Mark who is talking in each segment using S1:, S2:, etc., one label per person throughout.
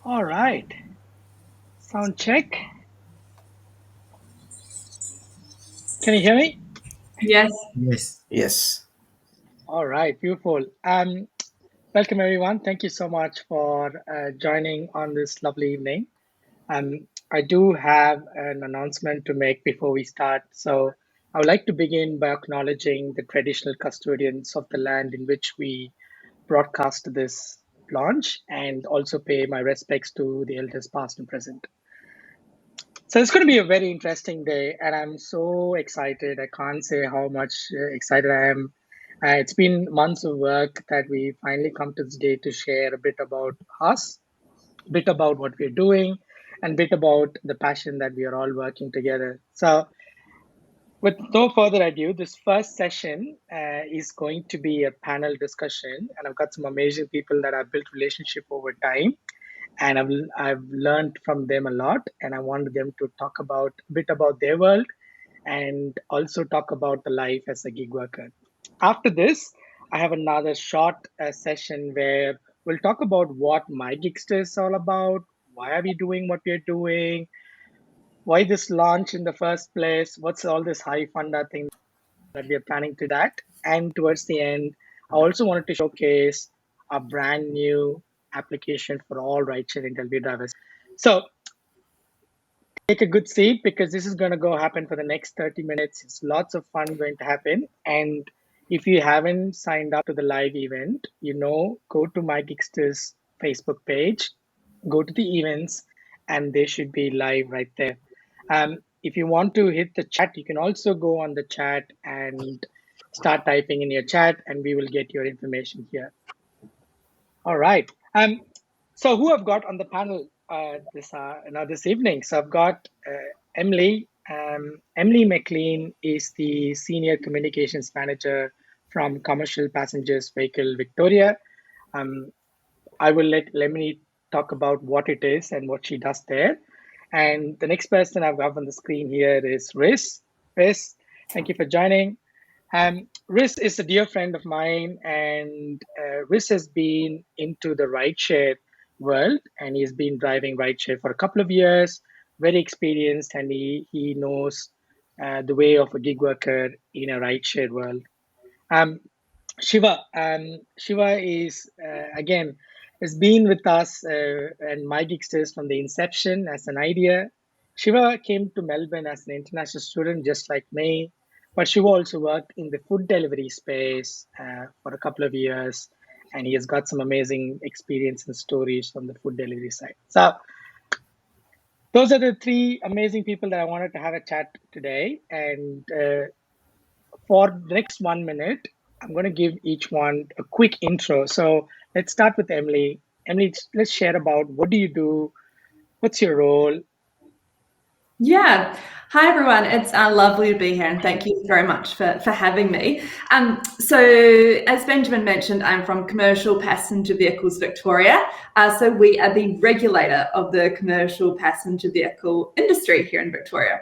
S1: All right. Sound check. Can you hear me?
S2: Yes.
S3: Yes.
S4: Yes.
S1: All right. Beautiful. Welcome everyone. Thank you so much for joining on this lovely evening. I do have an announcement to make before we start. So I would like to begin by acknowledging the traditional custodians of the land in which we broadcast this launch and also pay my respects to the elders past and present. So it's going to be a very interesting day, and I'm so excited. I can't say how much excited I am. It's been months of work that we finally come to this day to share a bit about us, a bit about what we're doing, and a bit about the passion that we are all working together. So, with no further ado, this first session is going to be a panel discussion, and I've got some amazing people that I've built relationship over time and I've learned from them a lot, and I wanted them to talk about a bit about their world and also talk about the life as a gig worker. After this, I have another short session where we'll talk about what MyGigsters is all about, why are we doing what we're doing, why this launch in the first place, what's all this high funda thing that we are planning to that. And towards the end, I also wanted to showcase a brand new application for all rideshare and delivery drivers. So take a good seat because this is going to go happen for the next 30 minutes. It's lots of fun going to happen. And if you haven't signed up to the live event, go to MyGigsters Facebook page, go to the events, and they should be live right there. If you want to hit the chat, you can also go on the chat and start typing in your chat, and we will get your information here. All right. So who I've got on the panel this evening? So I've got Emily. Emily McLean is the senior communications manager from Commercial Passengers Vehicle Victoria. I will let Emily talk about what it is and what she does there. And the next person I've got on the screen here is Riz. Riz, thank you for joining. Riz is a dear friend of mine, and Riz has been into the rideshare world, and he's been driving rideshare for a couple of years. Very experienced, and he knows the way of a gig worker in a rideshare world. Um, Shiva is again has been with us and MyGigsters from the inception as an idea. Shiva came to Melbourne as an international student, just like me, but Shiva also worked in the food delivery space for a couple of years, and he has got some amazing experience and stories from the food delivery side. So those are the three amazing people that I wanted to have a chat today, and for the next 1 minute, I'm going to give each one a quick intro. So let's start with Emily. Emily, let's share about what do you do? What's your role?
S2: Yeah. Hi, everyone. It's lovely to be here, and thank you very much for having me. So, as Benjamin mentioned, I'm from Commercial Passenger Vehicles Victoria. So we are the regulator of the commercial passenger vehicle industry here in Victoria.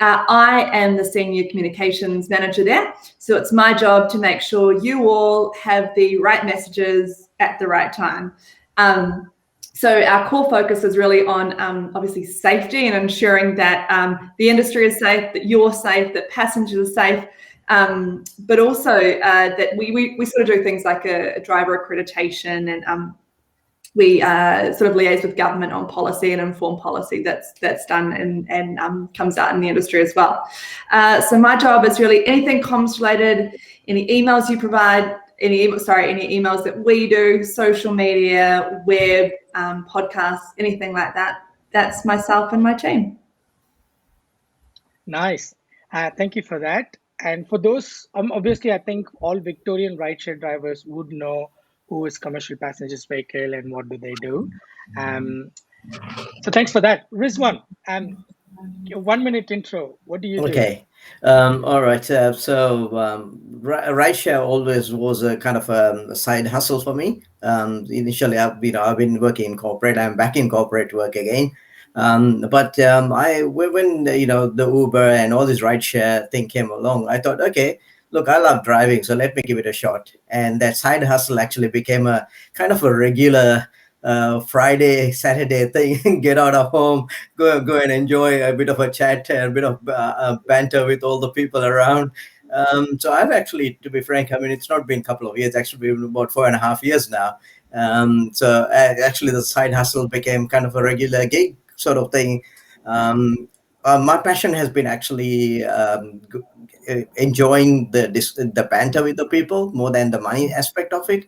S2: I am the senior communications manager there. So it's my job to make sure you all have the right messages at the right time. So our core focus is really on obviously safety and ensuring that the industry is safe, that you're safe, that passengers are safe, but also that we sort of do things like a driver accreditation, and we sort of liaise with government on policy and inform policy that's done and comes out in the industry as well. So my job is really anything comms related, any emails you provide, any emails that we do, social media, web, podcasts, anything like that. That's myself and my team.
S1: Nice. Thank you for that. And for those, obviously, I think all Victorian rideshare drivers would know who is Commercial Passengers Vehicle and what do they do. So thanks for that. Rizwan, 1 minute intro. What do you do?
S4: Okay. All right. Rideshare always was a kind of a side hustle for me. Initially, I've been working in corporate. I'm back in corporate work again. But when the Uber and all this rideshare thing came along, I thought, okay, look, I love driving, so let me give it a shot. And that side hustle actually became a kind of a regular Friday, Saturday thing. Get out of home, go and enjoy a bit of a chat and a bit of banter with all the people around. So I've actually, to be frank, I mean, it's not been a couple of years, actually been about 4.5 years now. Actually, the side hustle became kind of a regular gig sort of thing. Um, my passion has been actually enjoying the banter with the people more than the money aspect of it.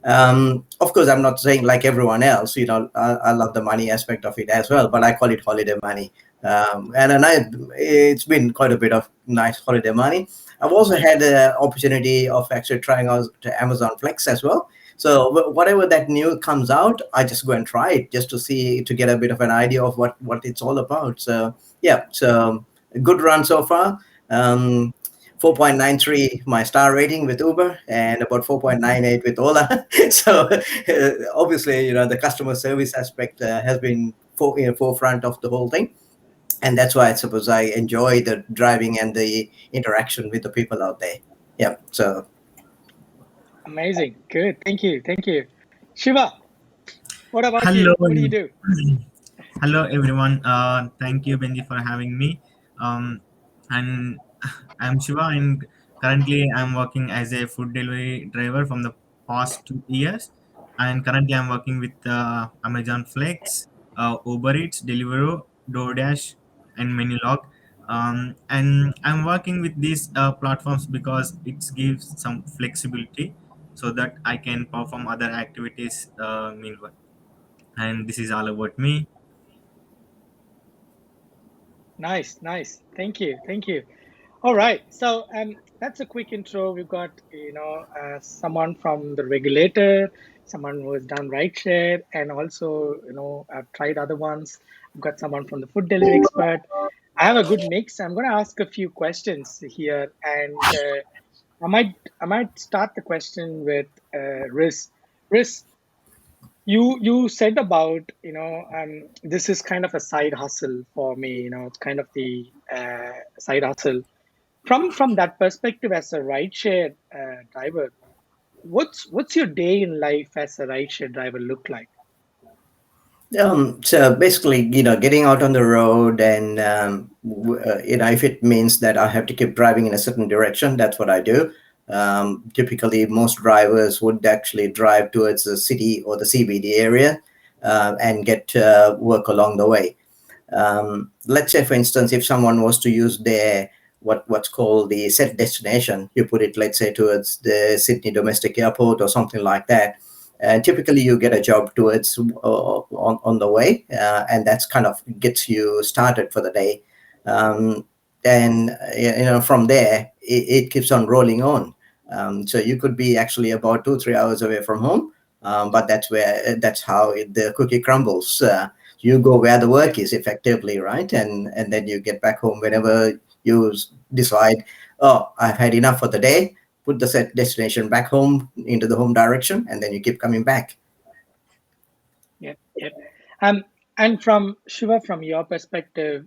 S4: Of course, I'm not saying like everyone else. I love the money aspect of it as well, but I call it holiday money. It's been quite a bit of nice holiday money. I've also had the opportunity of actually trying out to Amazon Flex as well. So whatever that new comes out, I just go and try it just to see, to get a bit of an idea of what it's all about. So yeah, so a good run so far. Um, 4.93 my star rating with Uber, and about 4.98 with Ola. So obviously, the customer service aspect has been forefront of the whole thing, and that's why I suppose I enjoy the driving and the interaction with the people out there. Yeah. So
S1: Amazing. Good. Thank you. Thank you. Shiva, what about
S3: Hello,
S1: you? What do you do?
S3: hello everyone. Thank you, Benji, for having me. Um, and I'm Shiva, and currently I'm working as a food delivery driver from the past 2 years. And currently I'm working with Amazon Flex, Uber Eats, Deliveroo, DoorDash, and Menulog. And I'm working with these platforms because it gives some flexibility so that I can perform other activities meanwhile. And this is all about me.
S1: Nice, nice. Thank you. Thank you. All right. So that's a quick intro. We've got someone from the regulator, someone who has done rideshare, and also I've tried other ones. I've got someone from the food delivery expert. I have a good mix. I'm going to ask a few questions here, and I might start the question with Riz. Riz, you said about this is kind of a side hustle for me. It's kind of the side hustle from that perspective as a rideshare driver. What's your day in life as a rideshare driver look like?
S4: so basically, getting out on the road, and if it means that I have to keep driving in a certain direction, that's what I do. Typically, most drivers would actually drive towards the city or the CBD area, and get work along the way. Let's say, for instance, if someone was to use their what's called the set destination, you put it, let's say, towards the Sydney domestic airport or something like that. And typically, you get a job towards on the way, and that's kind of gets you started for the day. Um, and from there, it keeps on rolling on. So you could be actually about 2-3 hours away from home, but that's how the cookie crumbles. You go where the
S1: Yeah,
S4: work is effectively, right? And then you get back home whenever you decide, oh, I've had enough for the day. Put the set destination back home into the home direction, and then you keep coming back.
S1: yeah, yeah. Um, and from Shiva, from your perspective,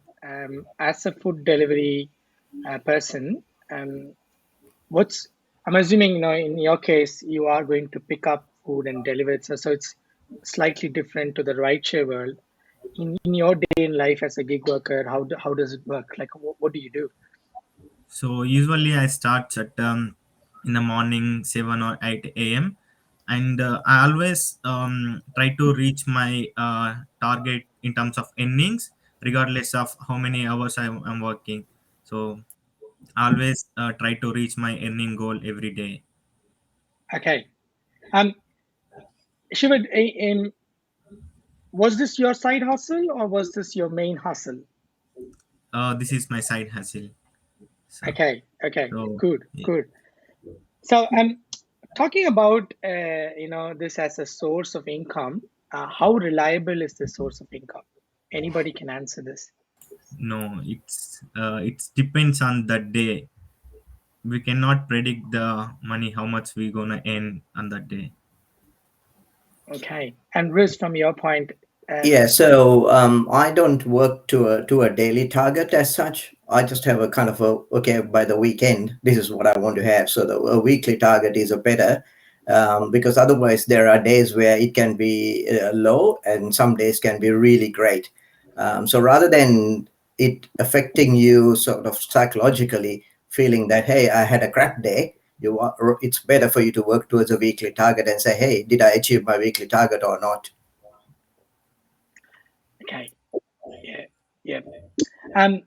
S1: as a food delivery person, what's I'm assuming in your case you are going to pick up food and deliver it, so it's slightly different to the rideshare world. In your day in life as a gig worker, how does it work? Like, what do you do?
S3: So usually I start at in the morning 7 or 8 a.m. and I always try to reach my target in terms of earnings, regardless of how many hours I'm working. So I always try to reach my earning goal every day.
S1: Okay. Um, Shiva, was this your side hustle or was this your main hustle?
S3: This is my side hustle. So,
S1: Okay, okay,
S3: so
S1: good,
S3: yeah.
S1: good. So talking about this as a source of income. How reliable is this source of income? Anybody can answer this.
S3: No, it depends on the day. We cannot predict the money how much we gonna earn on that day.
S1: Okay, and Riz, from your point,
S4: Yeah, so I don't work to a daily target as such. I just have a kind of a, okay, by the weekend, this is what I want to have. So a weekly target is a better. because otherwise there are days where it can be low and some days can be really great. So rather than it affecting you sort of psychologically, feeling that, hey, I had a crap day, it's better for you to work towards a weekly target and say, hey, did I achieve my weekly target or not?
S1: Okay. Yeah. Yeah. Um,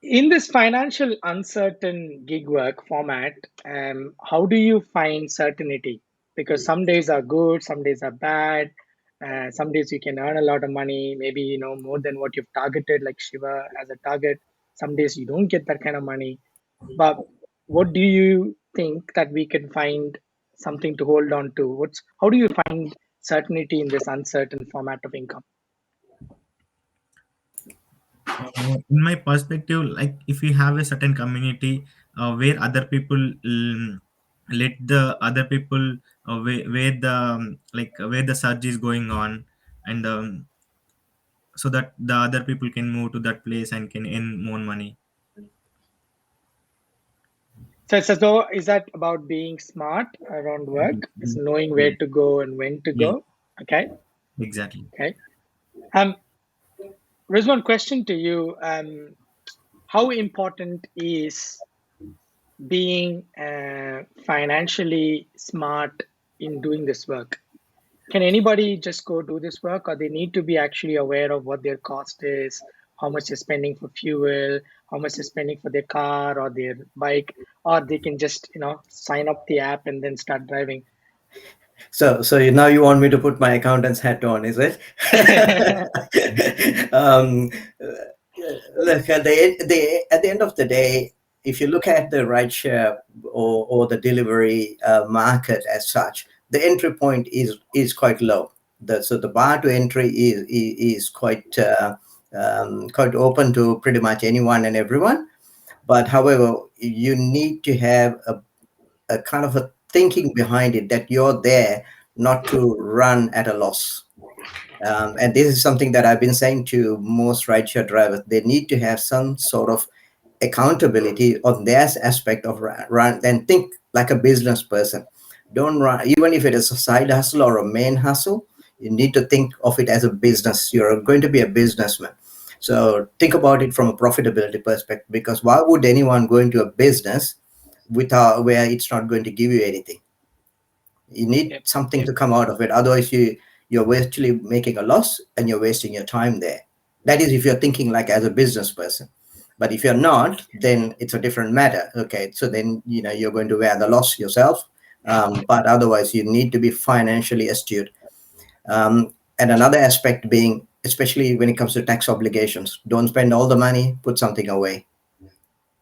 S1: in this financial uncertain gig work format, how do you find certainty? Because some days are good, some days are bad. Some days you can earn a lot of money, maybe more than what you've targeted, like Shiva as a target. Some days you don't get that kind of money. But what do you think that we can find something to hold on to? How do you find certainty in this uncertain format of income?
S3: In my perspective, like if you have a certain community where other people let the other people where the like where the surge is going on, and so that the other people can move to that place and can earn more money.
S1: So it's as though, is that about being smart around work? Is knowing where
S3: Yeah,
S1: to go and when to
S3: yeah,
S1: go? Okay,
S3: exactly.
S1: okay. Um, there's one question to you. How important is being financially smart in doing this work? Can anybody just go do this work, or they need to be actually aware of what their cost is, how much they're spending for fuel, how much they're spending for their car or their bike, or they can just sign up the app and then start driving?
S4: Now you want me to put my accountant's hat on, is it? um, Look, at the end of the day, if you look at the rideshare or the delivery market as such, the entry point is quite low. So the bar to entry is quite open to pretty much anyone and everyone. But however, you need to have a kind of a thinking behind it that you're there not to run at a loss. And this is something that I've been saying to most rideshare drivers. They need to have some sort of accountability on their aspect of run and think like a business person. Don't run, even if it is a side hustle or a main hustle, you need to think of it as a business. You're going to be a businessman. So think about it from a profitability perspective, because why would anyone go into a business without where it's not going to give you anything? You need
S1: Yep,
S4: something
S1: yep.
S4: to come out of it. Otherwise, you're actually making a loss and you're wasting your time there. That is if you're thinking like as a business person. But if you're not, then it's a different matter. Okay, so then you're going to wear the loss yourself. But otherwise, you need to be financially astute. And another aspect being, especially when it comes to tax obligations, don't spend all the money. Put something away,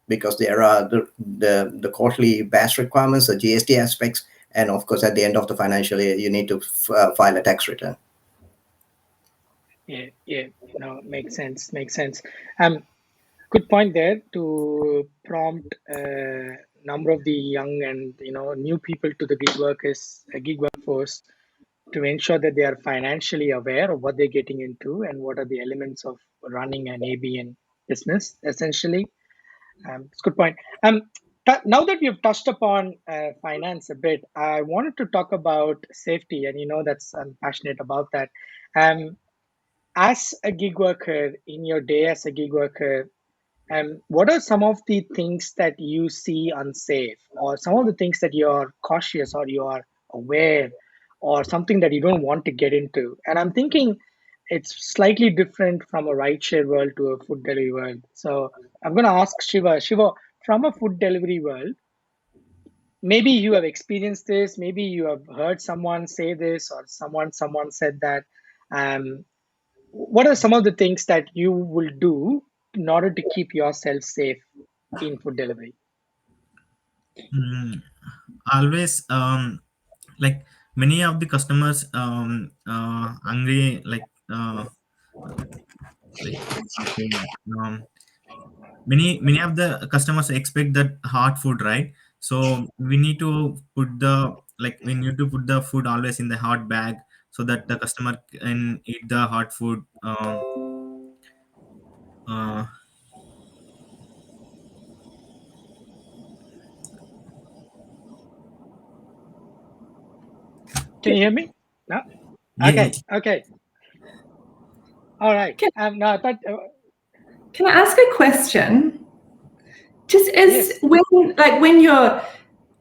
S4: because there are the quarterly BAS requirements, the GST aspects, and of course, at the end of the financial year, you need to file a tax return.
S1: Yeah, yeah. No, makes sense. Makes sense. Good point there to prompt a number of the young and new people to the gig workforce, to ensure that they are financially aware of what they're getting into and what are the elements of running an ABN business, essentially. It's a good point. Now that we've touched upon finance a bit, I wanted to talk about safety, and that's I'm passionate about that. Um, as a gig worker, in your day as a gig worker, what are some of the things that you see unsafe, or some of the things that you're cautious or you are aware, or something that you don't want to get into? And I'm thinking it's slightly different from a rideshare world to a food delivery world. So I'm going to ask Shiva. Shiva, from a food delivery world, maybe you have experienced this, maybe you have heard someone say this, or someone said that. Um, what are some of the things that you will do in order to keep yourself safe in food delivery?
S3: Mm, always like many of the customers hungry like okay, um, many of the customers expect that hot food, right? So we need to put the food always in the hot bag so that the customer can eat the hot food. Uh,
S1: Can you hear me? No.
S3: Yeah,
S1: Okay. All right.
S2: Can,
S1: No, I thought.
S2: can I ask a question? Just as
S1: Yes.
S2: when you're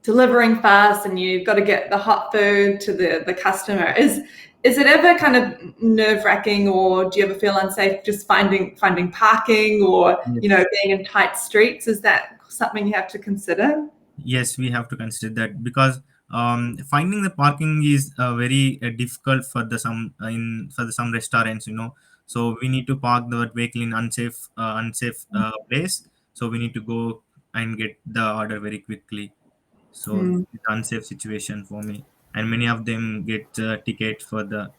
S2: delivering fast and you've got to get the hot food to the customer, is it ever kind of nerve-wracking, or do you ever feel unsafe just finding parking, or
S3: yes.
S2: being in tight streets? Is that something you have to consider?
S3: Yes, we have to consider that because finding the parking is very difficult for the some in for the some restaurants, so we need to park the vehicle in unsafe place, so we need to go and get the order very quickly. So
S2: Hmm.
S3: it's unsafe situation for me, and many of them get ticket for the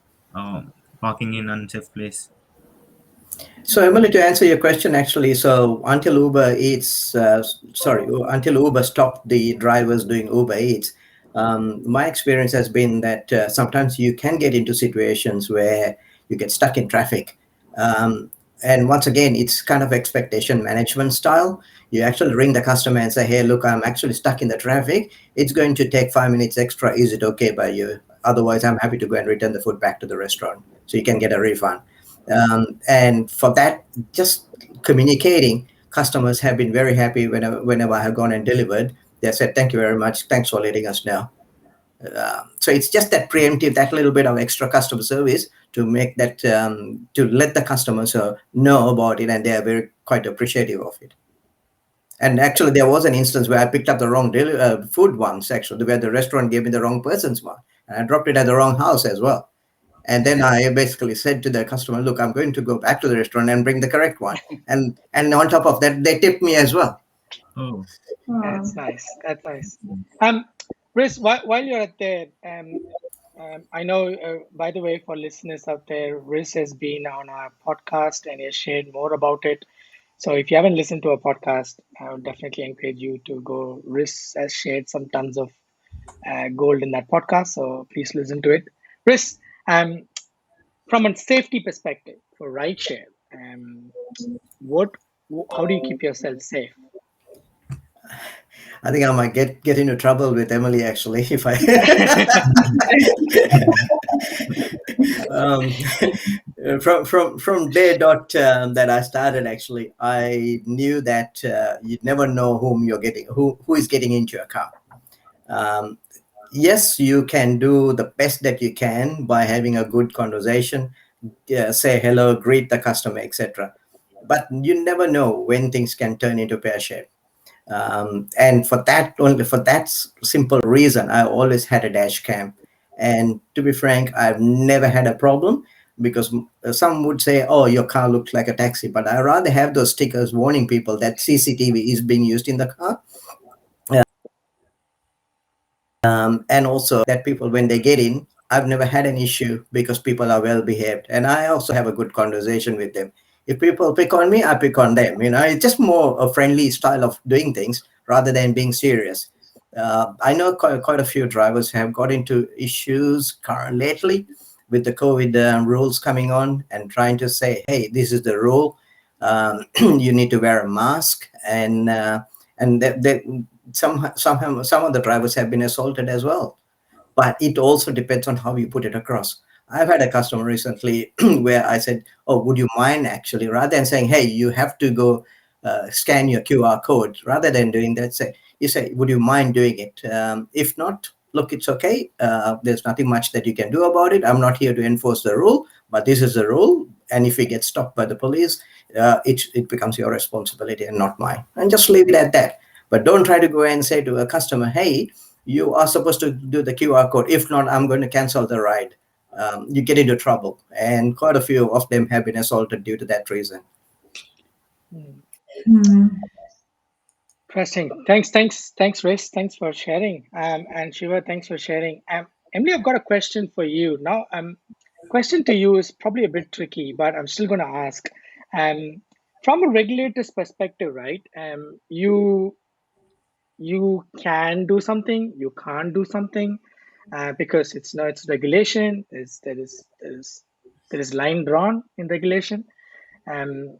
S3: parking in unsafe place.
S4: So, Emily, to answer your question, actually, so until until Uber stopped the drivers doing Uber Eats, my experience has been that sometimes you can get into situations where you get stuck in traffic. Um, and once again, it's kind of expectation management style. You actually ring the customer and say, "Hey, look, I'm actually stuck in the traffic. It's going to take 5 minutes extra. Is it okay by you? Otherwise, I'm happy to go and return the food back to the restaurant so you can get a refund." And for that, just communicating, customers have been very happy whenever I have gone and delivered. They said, "Thank you very much. Thanks for letting us know." So it's just that preemptive, that little bit of extra customer service to make that to let the customers know about it, and they are very quite appreciative of it. And actually, there was an instance where I picked up the wrong food once, actually, where the restaurant gave me the wrong person's one, and I dropped it at the wrong house as well. And then I basically said to the customer, "Look, I'm going to go back to the restaurant and bring the correct one." And on top of that, they tipped me as well.
S3: Oh,
S1: That's
S2: Oh.
S1: nice. That's nice. Um, Riz, while you're at there, I know, by the way, for listeners out there, Riz has been on our podcast and he has shared more about it. So if you haven't listened to a podcast, I would definitely encourage you to go. Riz has shared some tons of gold in that podcast, so please listen to it. Riz, um, from a safety perspective for rideshare, what, how do you keep yourself safe?
S4: I think I might get into trouble with Emily actually if I um, from day dot that I started. Actually, I knew that you never know who is getting into your car. Um, yes, you can do the best that you can by having a good conversation, say hello, greet the customer, etc. But you never know when things can turn into pear shape. And for that simple reason, I always had a dash cam. And to be frank, I've never had a problem because some would say, "Oh, your car looks like a taxi," but I rather have those stickers warning people that CCTV is being used in the car. And also that people, when they get in, I've never had an issue because people are well behaved, and I also have a good conversation with them. If people pick on me, I pick on them. It's just more a friendly style of doing things rather than being serious. I know quite a few drivers have got into issues lately with the COVID rules coming on and trying to say, "Hey, this is the rule. You need to wear a mask," and some of the drivers have been assaulted as well. But it also depends on how you put it across. I've had a customer recently where I said, "Oh, would you mind actually," rather than saying, "Hey, you have to go scan your QR code," rather than doing that, you say, "Would you mind doing it? If not, look, it's okay. There's nothing much that you can do about it. I'm not here to enforce the rule, but this is the rule. And if you get stopped by the police, it becomes your responsibility and not mine." And just leave it at that. But don't try to go and say to a customer, "Hey, you are supposed to do the QR code. If not, I'm going to cancel the ride." You get into trouble. And quite a few of them have been assaulted due to that reason.
S1: Hmm.
S2: Hmm.
S1: Interesting. Thanks, Riz. Thanks for sharing. And Shiva, thanks for sharing. Emily, I've got a question for you. Now, question to you is probably a bit tricky, but I'm still going to ask. From a regulator's perspective, right? You can do something, you can't do something, because it's regulation. There is line drawn in regulation. Um,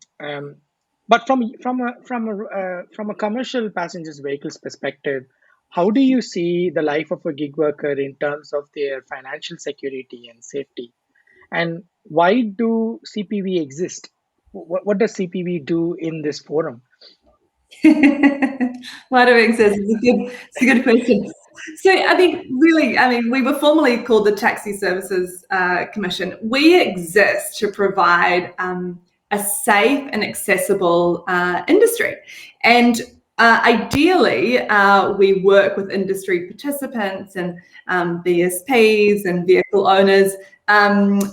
S1: but from a commercial passengers vehicles perspective, how do you see the life of a gig worker in terms of their financial security and safety? And why do CPV exist? What does CPV do in this forum?
S2: Why do we exist? It's a good question. So I think really, we were formerly called the Taxi Services Commission. We exist to provide a safe and accessible industry. And ideally, we work with industry participants and BSPs and vehicle owners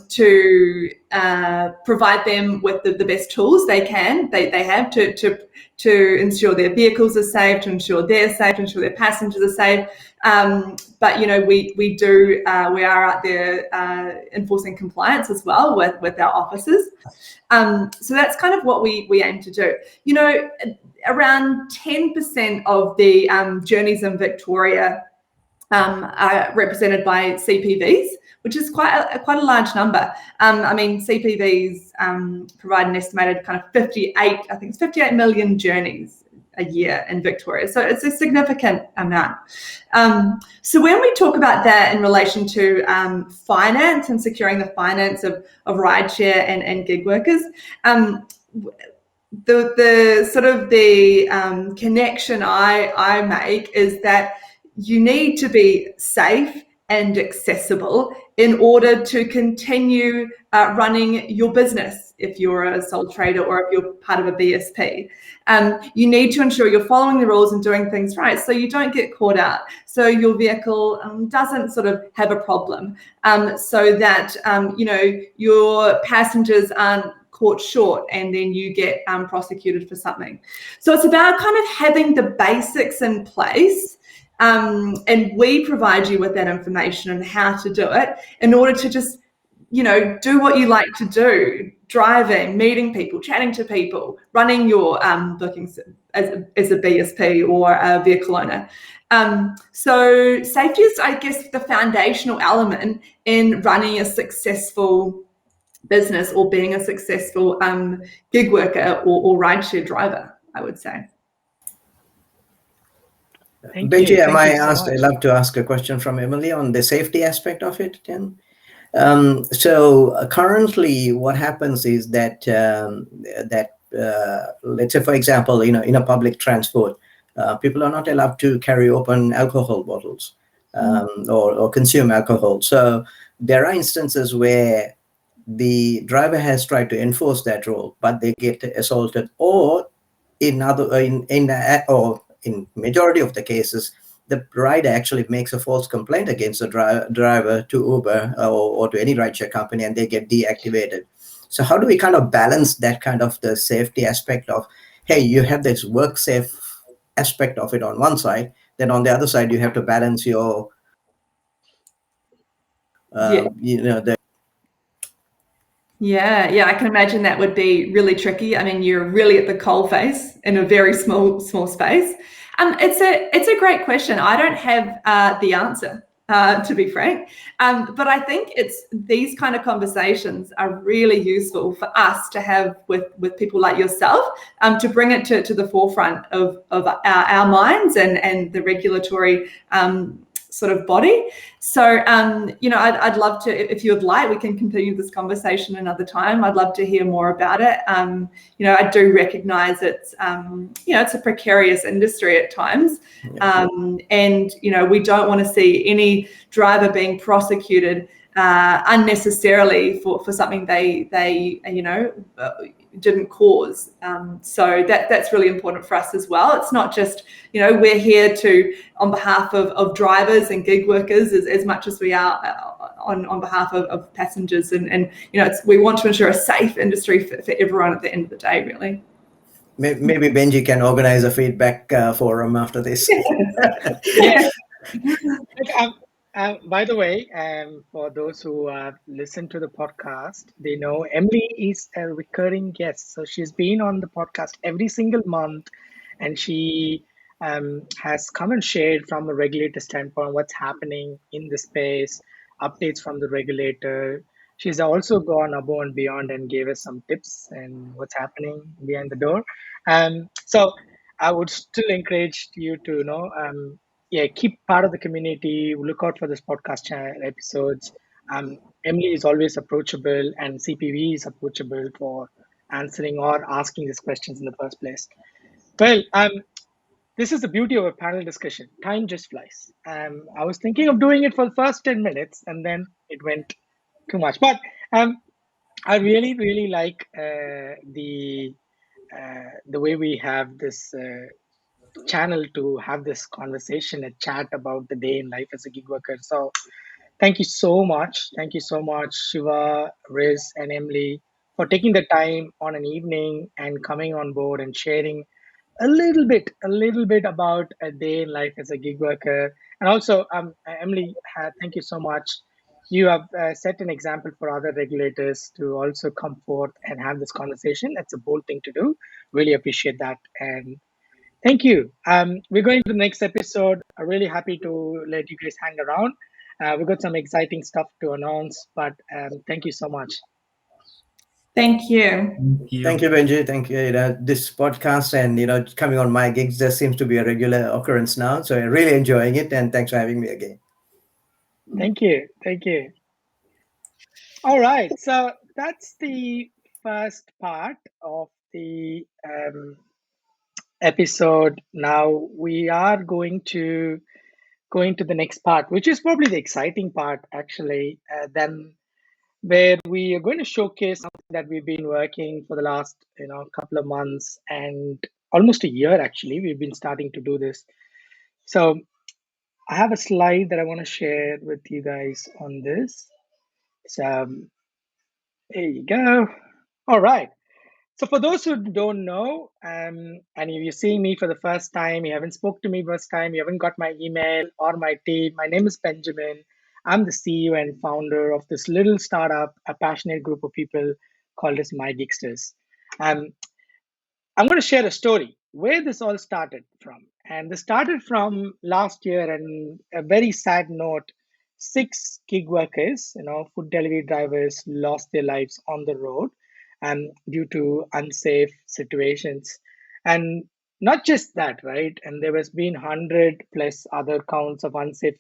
S2: to provide them with the best tools they have to ensure their vehicles are safe, to ensure they're safe, to ensure their passengers are safe. But we are out there enforcing compliance as well with our officers. So that's kind of what we aim to do. Around 10% of the journeys in Victoria are represented by CPVs, which is quite a large number. CPVs provide an estimated kind of 58 million journeys a year in Victoria. So it's a significant amount. So when we talk about that in relation to finance and securing the finance of rideshare and gig workers, the sort of the connection I make is that you need to be safe and accessible in order to continue running your business if you're a sole trader or if you're part of a BSP. You need to ensure you're following the rules and doing things right so you don't get caught out, so your vehicle doesn't sort of have a problem, so that your passengers aren't caught short and then you get prosecuted for something. So it's about kind of having the basics in place, and we provide you with that information and how to do it in order to just do what you like to do: driving, meeting people, chatting to people, running your bookings as a BSP or a vehicle owner. So safety is, I guess, the foundational element in running a successful business or being a successful gig worker or rideshare driver, I would say.
S4: Benji, am I
S1: Thank you so
S4: asked?
S1: much.
S4: I'd love to ask a question from Emily on the safety aspect of it, then. So currently, what happens is that let's say, for example, in a public transport, people are not allowed to carry open alcohol bottles or consume alcohol. So there are instances where the driver has tried to enforce that rule, but they get assaulted, or in majority of the cases, the rider actually makes a false complaint against the driver to Uber or to any rideshare company, and they get deactivated. So how do we kind of balance that kind of the safety aspect of, hey, you have this work safe aspect of it on one side, then on the other side you have to balance your
S2: Yeah, I can imagine that would be really tricky. I mean, you're really at the coalface in a very small space. It's a great question. I don't have the answer, to be frank. But I think it's these kind of conversations are really useful for us to have with people like yourself, to bring it to the forefront of our minds and the regulatory sort of body. So, I'd love to, if you would like, we can continue this conversation another time. I'd love to hear more about it. I do recognize it's a precarious industry at times. And, we don't want to see any driver being prosecuted unnecessarily for something they didn't cause. So that's really important for us as well. It's not just, we're here to, on behalf of drivers and gig workers as much as we are on behalf of passengers. And we want to ensure a safe industry for everyone at the end of the day, really.
S4: Maybe Benji can organize a feedback forum after this.
S1: Yeah. By the way, for those who listen to the podcast, they know Emily is a recurring guest. So she's been on the podcast every single month, and she has come and shared from a regulator standpoint what's happening in the space, updates from the regulator. She's also gone above and beyond and gave us some tips and what's happening behind the door. So I would still encourage you to keep part of the community. Look out for this podcast episodes. Emily is always approachable, and CPV is approachable for answering or asking these questions in the first place. Well, this is the beauty of a panel discussion. Time just flies. I was thinking of doing it for the first 10 minutes, and then it went too much. But I really, really like the way we have this channel to have this conversation, a chat about the day in life as a gig worker. So thank you so much. Thank you so much, Shiva, Riz, and Emily, for taking the time on an evening and coming on board and sharing a little bit about a day in life as a gig worker. And also, Emily, thank you so much. You have set an example for other regulators to also come forth and have this conversation. That's a bold thing to do. Really appreciate that. And thank you. We're going to the next episode. I'm really happy to let you guys hang around. We've got some exciting stuff to announce, but thank you so much.
S2: Thank you.
S3: Thank
S4: Thank
S3: you.
S4: you, Benji. Thank you. This podcast and coming on my gigs just seems to be a regular occurrence now. So I'm really enjoying it, and thanks for having me again.
S1: Thank you. Thank you. All right. So that's the first part of the episode. Now we are going to the next part, which is probably the exciting part, actually. Then where we are going to showcase something that we've been working for the last couple of months and almost a year. Actually, we've been starting to do this. So I have a slide that I want to share with you guys on this. So there you go. All right. So for those who don't know, and if you're seeing me for the first time, you haven't spoke to me first time, you haven't got my email or my team, my name is Benjamin. I'm the CEO and founder of this little startup, a passionate group of people called as MyGigsters. Um, I'm going to share a story where this all started from. And this started from last year, and a very sad note, 6 gig workers, food delivery drivers, lost their lives on the road due to unsafe situations. And not just that, right? And there has been 100 plus other counts of unsafe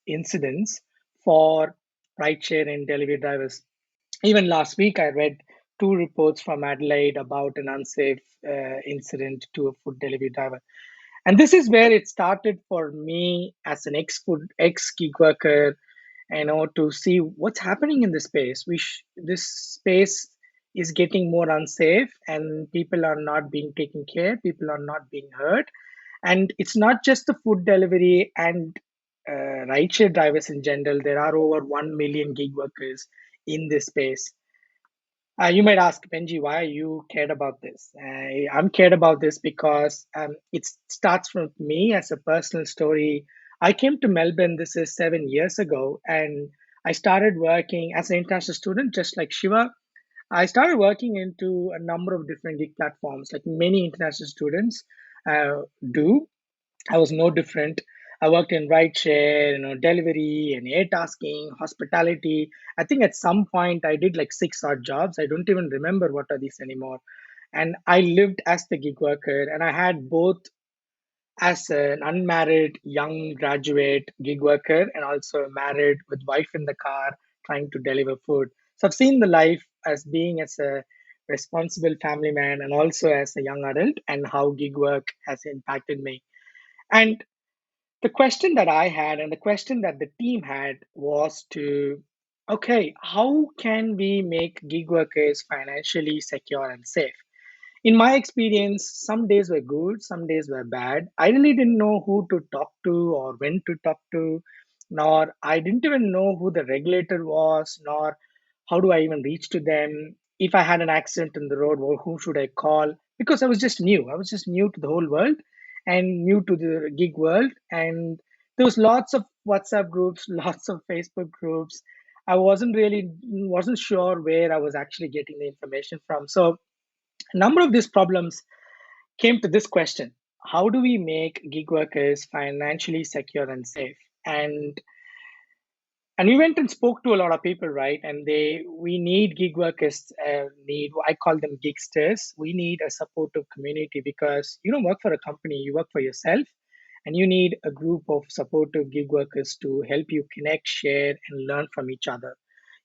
S1: incidents for rideshare and delivery drivers. Even last week, I read 2 reports from Adelaide about an unsafe incident to a food delivery driver. And this is where it started for me as an ex gig worker, to see what's happening in this space. This space is getting more unsafe, and people are not being taken care. People are not being heard, and it's not just the food delivery and rideshare drivers in general. There are over 1 million gig workers in this space. You might ask, Benji, why you cared about this? I'm cared about this because it starts from me as a personal story. I came to Melbourne, this is 7 years ago, and I started working as an international student, just like Shiva. I started working into a number of different gig platforms, like many international students do. I was no different. I worked in rideshare, delivery and air tasking, hospitality. I think at some point I did like 6 odd jobs. I don't even remember what are these anymore. And I lived as the gig worker, and I had both as an unmarried young graduate gig worker and also married with wife in the car trying to deliver food. So I've seen the life as being as a responsible family man and also as a young adult, and how gig work has impacted me. And the question that I had and the question that the team had was to, okay, how can we make gig workers financially secure and safe? In my experience, some days were good, some days were bad. I really didn't know who to talk to or when to talk to, nor I didn't even know who the regulator was, nor how do I even reach to them. If I had an accident in the road, well, who should I call? Because I was just new. I was just new to the whole world and new to the gig world. And there was lots of WhatsApp groups, lots of Facebook groups. I wasn't sure where I was actually getting the information from. So a number of these problems came to this question: how do we make gig workers financially secure and safe? And we went and spoke to a lot of people, right? And we need gig workers, need, I call them gigsters. We need a supportive community because you don't work for a company, you work for yourself. and you need a group of supportive gig workers to help you connect, share, and learn from each other.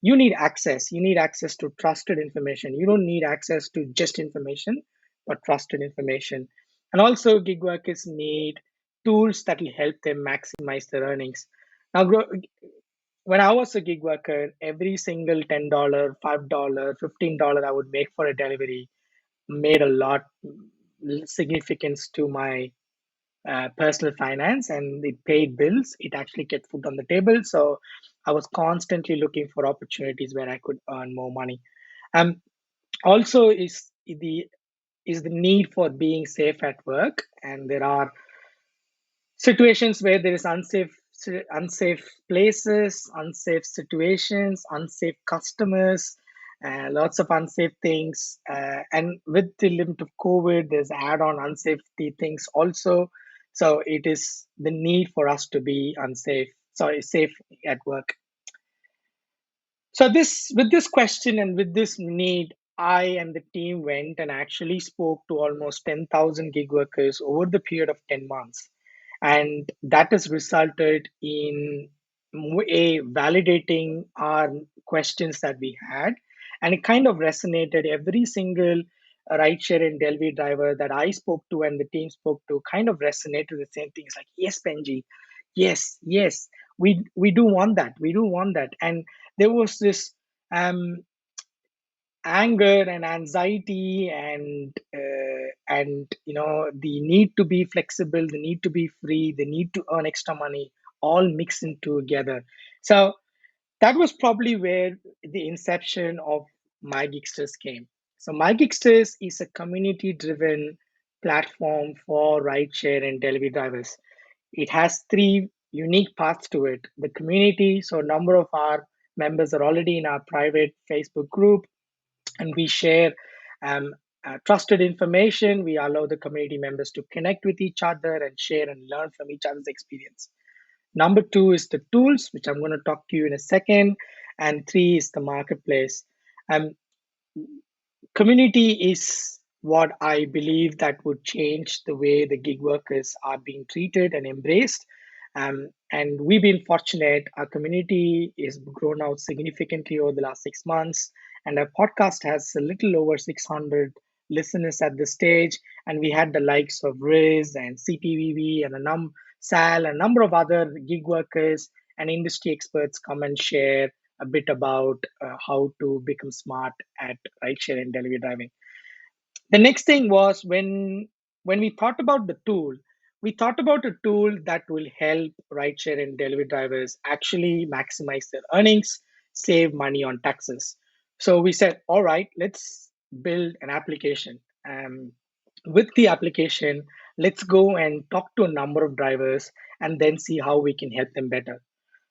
S1: You need access. You need access to trusted information. You don't need access to just information, but trusted information. And also, gig workers need tools that will help them maximize their earnings. Now, when I was a gig worker, every single $10, $5, $15 I would make for a delivery made a lot significance to my personal finance, and it paid bills. It actually kept food on the table. So I was constantly looking for opportunities where I could earn more money. Also, is the need for being safe at work, and there are situations where there is unsafe places, unsafe situations, unsafe customers, lots of unsafe things, and with the limit of COVID there's add-on unsafety things also. So it is the need for us to be safe at work. So this with this question and with this need, I and the team went and actually spoke to almost 10,000 gig workers over the period of 10 months. And that has resulted in validating our questions that we had. And it kind of resonated. Every single rideshare and delivery driver that I spoke to and the team spoke to kind of resonated the same things like, yes, Benji, yes, yes, we do want that. We do want that. And there was this um, anger and anxiety and the need to be flexible, the need to be free, the need to earn extra money, all mixed in together. So that was probably where the inception of MyGigsters came. So MyGigsters is a community driven platform for rideshare and delivery drivers. It has three unique parts to it: the community. So a number of our members are already in our private Facebook group, and we share um, trusted information. We allow the community members to connect with each other and share and learn from each other's experience. Number two is the tools, which I'm going to talk to you in a second. And three is the marketplace. Um, Community is what I believe that would change the way the gig workers are being treated and embraced. And we've been fortunate. Our community is grown out significantly over the last 6 months, and our podcast has a little over 600 listeners at this stage. And we had the likes of Riz and CPVV and Sal, and a number of other gig workers and industry experts come and share a bit about how to become smart at rideshare and delivery driving. The next thing was when we thought about the tool, we thought about a tool that will help rideshare and delivery drivers actually maximize their earnings, save money on taxes. So we said, all right, let's build an application. With the application, let's go and talk to a number of drivers and then see how we can help them better.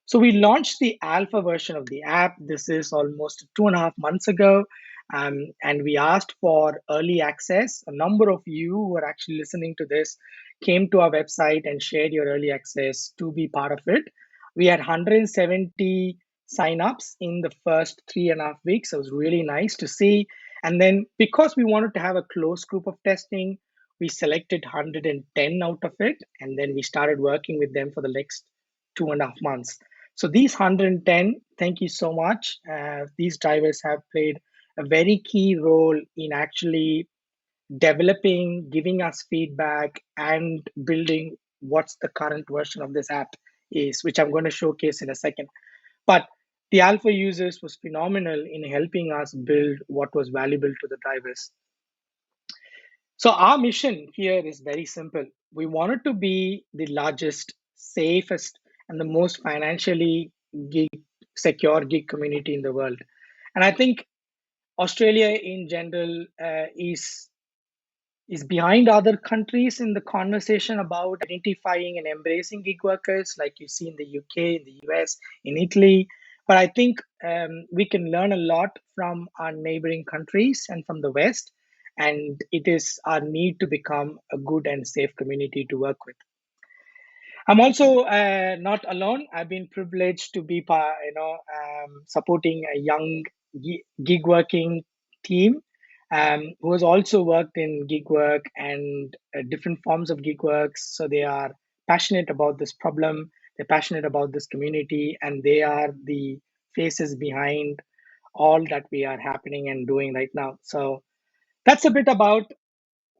S1: So we launched the alpha version of the app. This is almost 2.5 months ago. And we asked for early access. A number of you who are actually listening to this came to our website and shared your early access to be part of it. We had 170 signups in the first 3.5 weeks. It was really nice to see. And then because we wanted to have a close group of testing, we selected 110 out of it. And then we started working with them for the next 2.5 months. So these 110, thank you so much. These drivers have played a very key role in actually developing, giving us feedback, and building what's the current version of this app is, which I'm going to showcase in a second. But the alpha users was phenomenal in helping us build what was valuable to the drivers. So our mission here is very simple. We wanted to be the largest, safest, and the most financially gig, secure gig community in the world. And I think Australia in general is behind other countries in the conversation about identifying and embracing gig workers, like you see in the UK, in the US, in Italy. But I think we can learn a lot from our neighboring countries and from the West. And it is our need to become a good and safe community to work with. I'm also not alone. I've been privileged to be, supporting a young gig working team who has also worked in gig work and different forms of gig works. So they are passionate about this problem, they're passionate about this community, and they are the faces behind all that we are happening and doing right now. So that's a bit about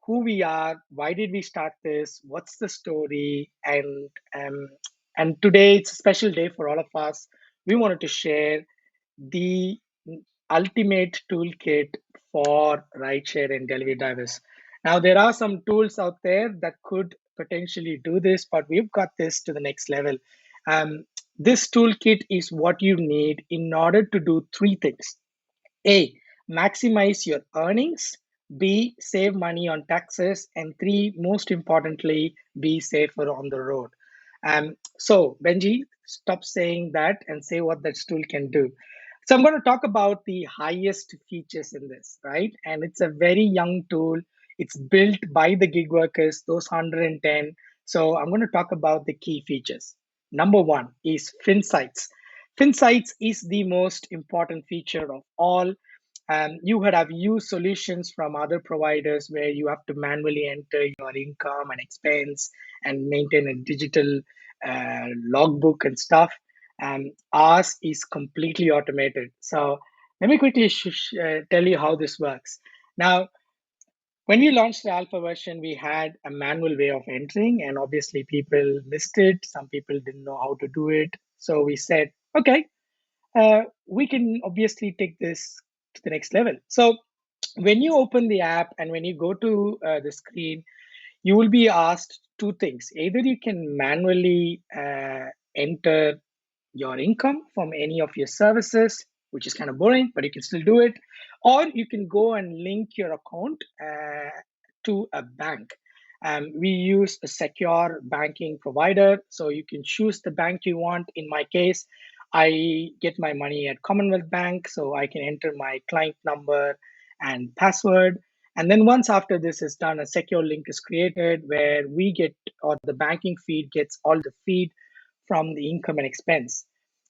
S1: who we are, why did we start this, what's the story, and today it's a special day for all of us. We wanted to share the ultimate toolkit for rideshare and delivery drivers. Now, there are some tools out there that could potentially do this, but we've got this to the next level. This toolkit is what you need in order to do three things. A, maximize your earnings. B, save money on taxes. And three, most importantly, be safer on the road. So, Benji, stop saying that and say what that tool can do. So, I'm going to talk about the highest features in this, right? And it's a very young tool. It's built by the gig workers, those 110. So, I'm going to talk about the key features. Number one is FinSights. FinSights is the most important feature of all. You would have used solutions from other providers where you have to manually enter your income and expense and maintain a digital logbook and stuff. Ours is completely automated. So let me quickly tell you how this works. Now, when we launched the alpha version, we had a manual way of entering, and obviously people missed it. Some people didn't know how to do it. So we said, okay, we can obviously take this to the next level. So when you open the app and when you go to the screen, you will be asked two things. Either you can manually enter your income from any of your services, which is kind of boring, but you can still do it, or you can go and link your account to a bank. We use a secure banking provider, so you can choose the bank you want. In my case, I get my money at Commonwealth Bank, so I can enter my client number and password. And then once after this is done, a secure link is created where we get, or the banking feed gets all the feed from the income and expense.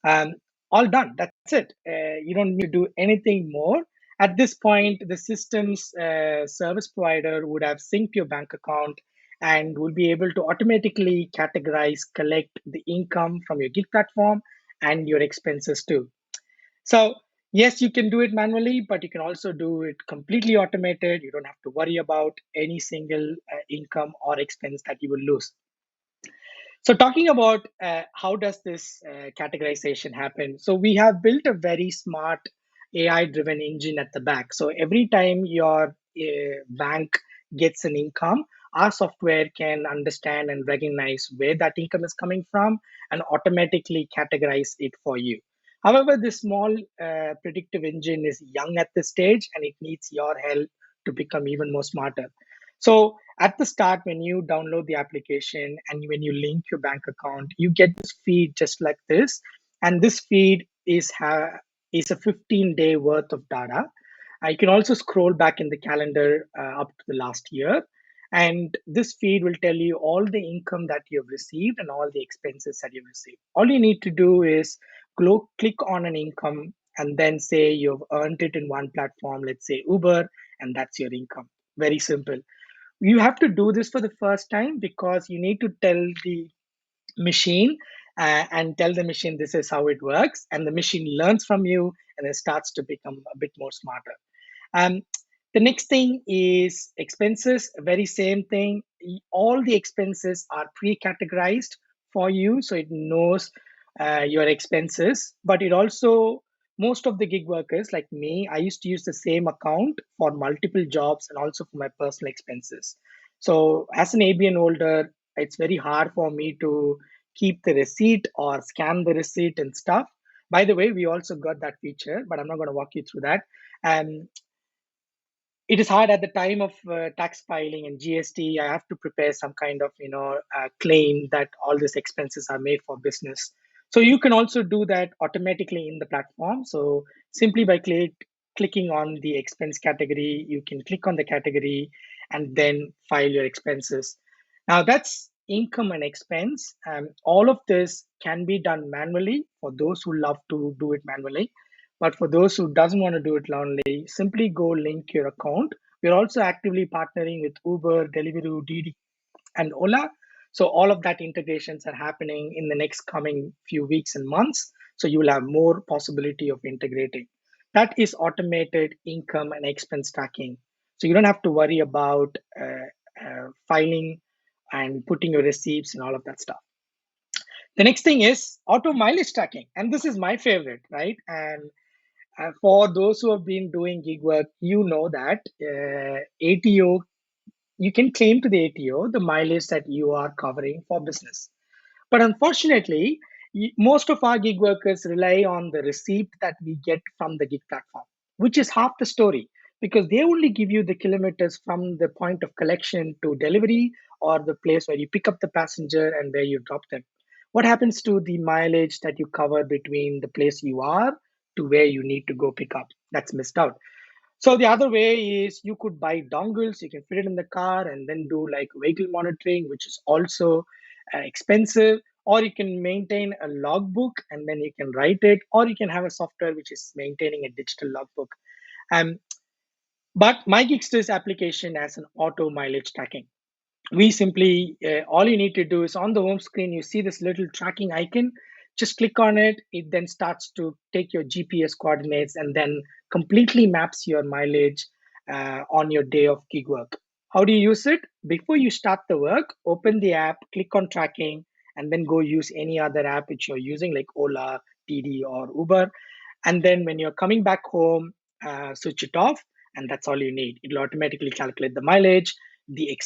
S1: Um, all done. That's it. You don't need to do anything more. At this point, the system's service provider would have synced your bank account and will be able to automatically categorize, collect the income from your gig platform and your expenses too. So, yes, you can do it manually, but you can also do it completely automated. You don't have to worry about any single income or expense that you will lose. So talking about how does this categorization happen? So we have built a very smart AI-driven engine at the back. So every time your bank gets an income, our software can understand and recognize where that income is coming from and automatically categorize it for you. However, this small predictive engine is young at this stage and it needs your help to become even more smarter. So at the start, when you download the application and when you link your bank account, you get this feed just like this. And this feed is a 15-day worth of data. You can also scroll back in the calendar up to the last year. And this feed will tell you all the income that you've received and all the expenses that you've received. All you need to do is click on an income and then say you've earned it in one platform, let's say Uber, and that's your income. Very simple. You have to do this for the first time because you need to tell the machine and tell the machine this is how it works, and the machine learns from you and it starts to become a bit more smarter. um, the next thing is expenses. Very same thing. All the expenses are pre-categorized for you, so it knows your expenses. But it also, most of the gig workers like me, I used to use the same account for multiple jobs and also for my personal expenses. So as an ABN holder, it's very hard for me to keep the receipt or scan the receipt and stuff. By the way, we also got that feature, but I'm not going to walk you through that. Um, it is hard at the time of tax filing and GST. I have to prepare some kind of claim that all these expenses are made for business. So you can also do that automatically in the platform. So simply by clicking on the expense category, you can click on the category and then file your expenses. Now that's income and expense. All of this can be done manually for those who love to do it manually. But for those who doesn't want to do it lonely, simply go link your account. We're also actively partnering with Uber, Deliveroo, Didi, and Ola. So all of that integrations are happening in the next coming few weeks and months. So you will have more possibility of integrating. That is automated income and expense tracking. So you don't have to worry about filing and putting your receipts and all of that stuff. The next thing is auto mileage tracking, and this is my favorite, right? And for those who have been doing gig work, you know that ATO, you can claim to the ATO the mileage that you are covering for business. But unfortunately, most of our gig workers rely on the receipt that we get from the gig platform, which is half the story because they only give you the kilometers from the point of collection to delivery or the place where you pick up the passenger and where you drop them. What happens to the mileage that you cover between the place you are to where you need to go pick up? That's missed out. So the other way is you could buy dongles, you can fit it in the car and then do like vehicle monitoring, which is also expensive, or you can maintain a logbook and then you can write it, or you can have a software which is maintaining a digital logbook. Um, but MyGigsters application has an auto mileage tracking. We simply all you need to do is on the home screen you see this little tracking icon, just click on it. It then starts to take your GPS coordinates and then completely maps your mileage on your day of gig work. How do you use it? Before you start the work, open the app, click on tracking, and then go use any other app which you're using like Ola, TD, or Uber. And then when you're coming back home, switch it off, and that's all you need. It'll automatically calculate the mileage, the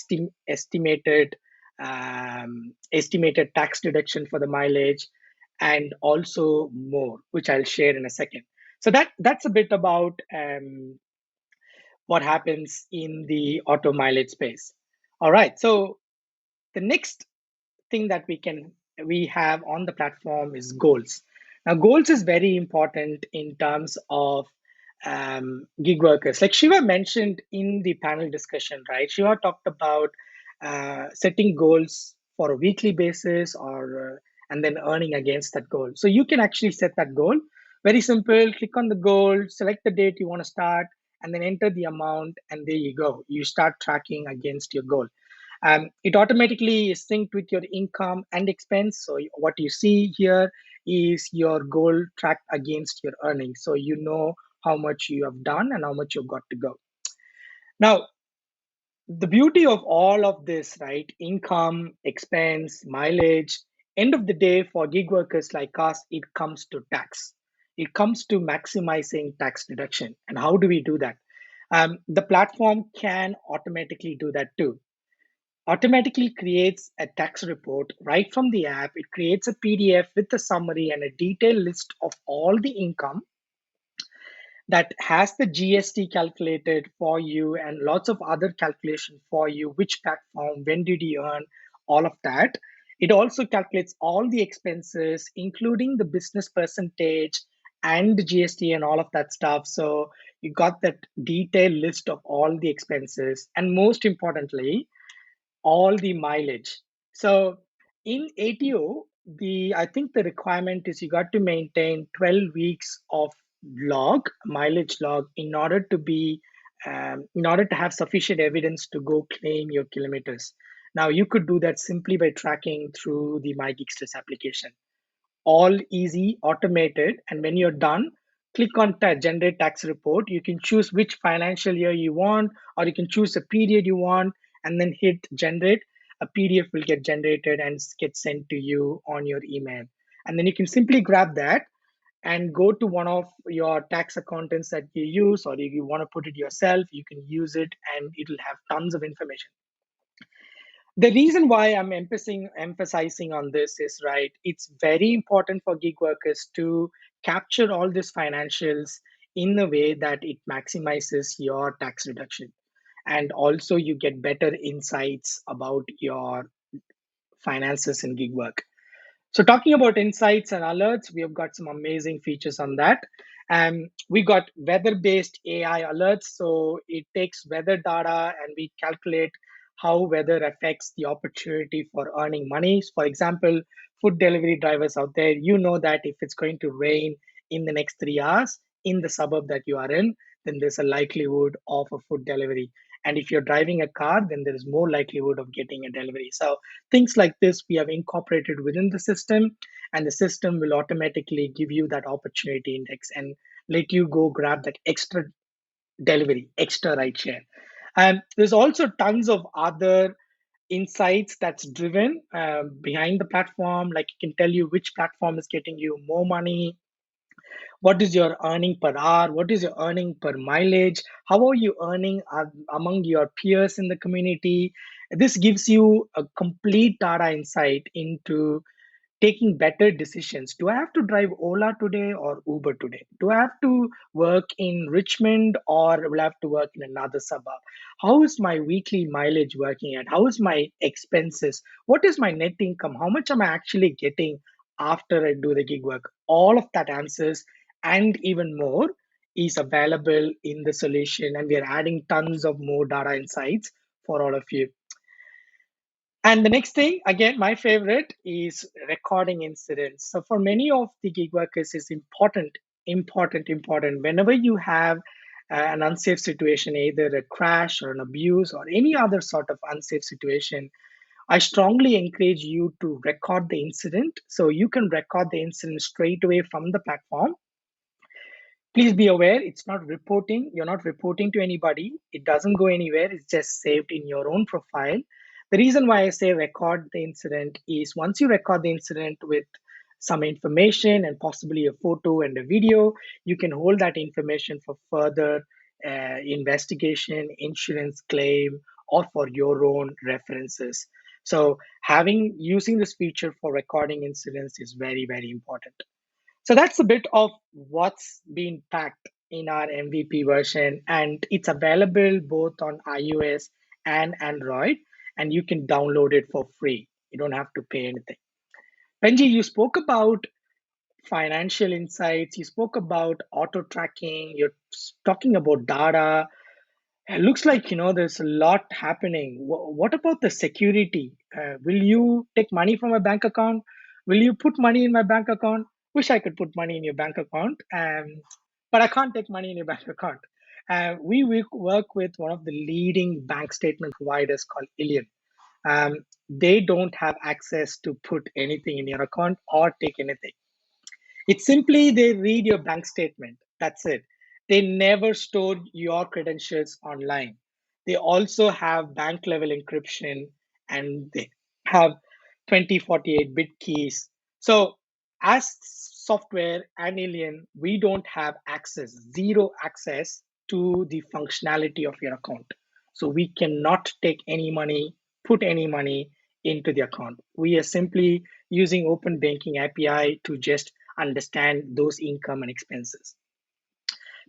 S1: estimated tax deduction for the mileage, and also more, which I'll share in a second. So that's a bit about what happens in the auto mileage space. All right, so the next thing that we have on the platform is goals. Now goals is very important in terms of gig workers, like Shiva mentioned in the panel discussion, right? Shiva talked about setting goals for a weekly basis or and then earning against that goal. So you can actually set that goal. Very simple. Click on the goal, select the date you want to start, and then enter the amount, and there you go. You start tracking against your goal. It automatically is synced with your income and expense. So what you see here is your goal tracked against your earnings. So you know how much you have done and how much you've got to go. Now, the beauty of all of this, right? Income, expense, mileage, end of the day for gig workers like us, it comes to tax. It comes to maximizing tax deduction. And how do we do that? The platform can automatically do that too. Automatically creates a tax report right from the app. It creates a PDF with a summary and a detailed list of all the income that has the GST calculated for you and lots of other calculation for you, which platform, when did you earn, all of that. It also calculates all the expenses, including the business percentage and the GST and all of that stuff. So you got that detailed list of all the expenses. And most importantly, all the mileage. So in ATO, the I think the requirement is you got to maintain 12 weeks of mileage log in order to be in order to have sufficient evidence to go claim your kilometers. Now you could do that simply by tracking through the MyGigsters application. All easy, automated, and when you're done, click on generate tax report. You can choose which financial year you want, or you can choose a period you want, and then hit generate. A PDF will get generated and get sent to you on your email. And then you can simply grab that and go to one of your tax accountants that you use, or if you want to put it yourself, you can use it and it'll have tons of information. The reason why I'm emphasizing on this is, right, it's very important for gig workers to capture all these financials in a way that it maximizes your tax reduction, and also you get better insights about your finances in gig work. So talking about insights and alerts, we have got some amazing features on that. We got weather-based AI alerts. So it takes weather data and we calculate how weather affects the opportunity for earning money. For example, food delivery drivers out there, you know that if it's going to rain in the next 3 hours in the suburb that you are in, then there's a likelihood of a food delivery. And if you're driving a car, then there is more likelihood of getting a delivery. So things like this we have incorporated within the system, and the system will automatically give you that opportunity index and let you go grab that extra delivery, extra ride share. And there's also tons of other insights that's driven behind the platform. Like it can tell you which platform is getting you more money, what is your earning per hour, what is your earning per mileage, how are you earning among your peers in the community. This gives you a complete data insight into taking better decisions. Do I have to drive Ola today or Uber today? Do I have to work in Richmond or will I have to work in another suburb? How is my weekly mileage working at? How is my expenses? What is my net income? How much am I actually getting after I do the gig work? All of that answers and even more is available in the solution, and we are adding tons of more data insights for all of you. And the next thing, again, my favorite is recording incidents. So for many of the gig workers, it's important. Whenever you have an unsafe situation, either a crash or an abuse or any other sort of unsafe situation, I strongly encourage you to record the incident. So you can record the incident straight away from the platform. Please be aware, it's not reporting. You're not reporting to anybody. It doesn't go anywhere. It's just saved in your own profile. The reason why I say record the incident is once you record the incident with some information and possibly a photo and a video, you can hold that information for further investigation, insurance claim, or for your own references. So having using this feature for recording incidents is very, very important. So that's a bit of what's been packed in our MVP version, and it's available both on iOS and Android, and you can download it for free. You don't have to pay anything. Benji, you spoke about financial insights, you spoke about auto tracking, you're talking about data. It looks like there's a lot happening. What about the security? Will you take money from my bank account? Will you put money in my bank account? Wish I could put money in your bank account, but I can't take money in your bank account. We work with one of the leading bank statement providers called Illion. They don't have access to put anything in your account or take anything. It's simply they read your bank statement. That's it. They never store your credentials online. They also have bank level encryption, and they have 2048 bit keys. So, as software and Alien, we don't have access, zero access to the functionality of your account. So, we cannot take any money, put any money into the account. We are simply using open banking API to just understand those income and expenses.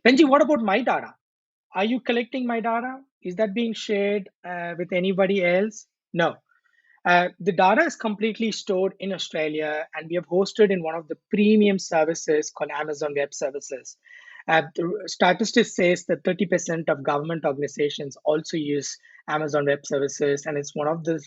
S1: Benji, what about my data? Are you collecting my data? Is that being shared with anybody else? No. The data is completely stored in Australia, and we have hosted in one of the premium services called Amazon Web Services. The statistics says that 30% of government organizations also use Amazon Web Services, and it's one of the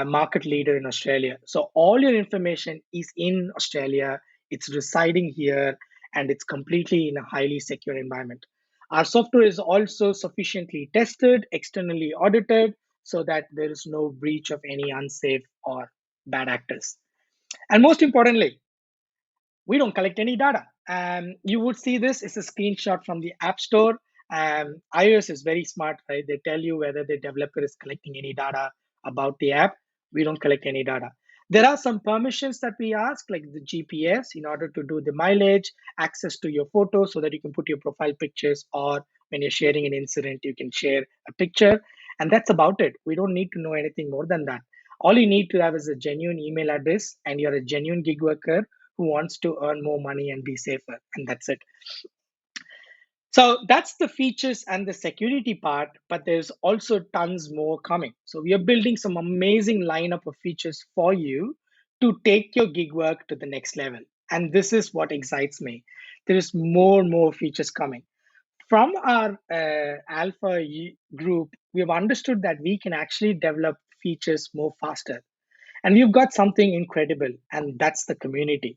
S1: market leader in Australia. So all your information is in Australia, it's residing here, and it's completely in a highly secure environment. Our software is also sufficiently tested, externally audited, so that there is no breach of any unsafe or bad actors. And most importantly, we don't collect any data. You would see this is a screenshot from the App Store. iOS is very smart, right? They tell you whether the developer is collecting any data about the app. We don't collect any data. There are some permissions that we ask, like the GPS, in order to do the mileage, access to your photos so that you can put your profile pictures, or when you're sharing an incident, you can share a picture. And that's about it. We don't need to know anything more than that. All you need to have is a genuine email address, and you're a genuine gig worker who wants to earn more money and be safer, and that's it. So that's the features and the security part, but there's also tons more coming. So we are building some amazing lineup of features for you to take your gig work to the next level. And this is what excites me. There is more features coming. From our alpha group, we have understood that we can actually develop features more faster. And we've got something incredible, and that's the community.